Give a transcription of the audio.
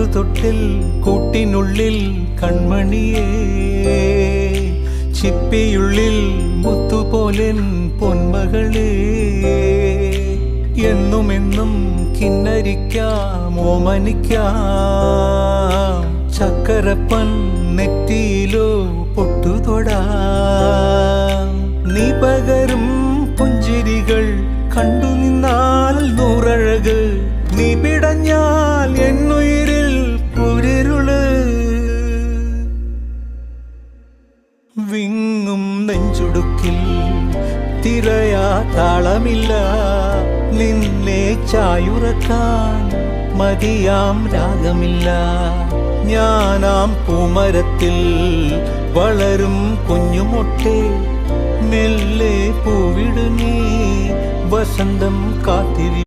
പാട്ടുതൊട്ടിൽ കൂട്ടിനുള്ളിൽ കൺമണിയേ, ചിപ്പിയുള്ളിൽ മുത്തുപോലെൻ പൊന്മകളേ, എന്നുമെന്നും കിന്നരിക്കാം ഓമനിക്കാം, ചക്കരപ്പൻ നെറ്റിയിലോ പൊട്ടുതൊടാം. നീ പകരും പുഞ്ചിരികൾ കണ്ടു നിന്നാൽ നൂറഴക്, നീ പിടഞ്ഞാൽ എന്നുയിരിൽ കുരിരുള്. വിങ്ങും നെഞ്ചുടുക്കിൽ തിരയാ താളമില്ല, നിന്നെ ചായുറക്കാൻ മതിയാം രാഗമില്ല. ഞാനാം പൂമരത്തിൽ വളരും കുഞ്ഞുമൊട്ടെ, മെല്ലെ പൂവിടു നീ വസന്തം കാത്തിരി.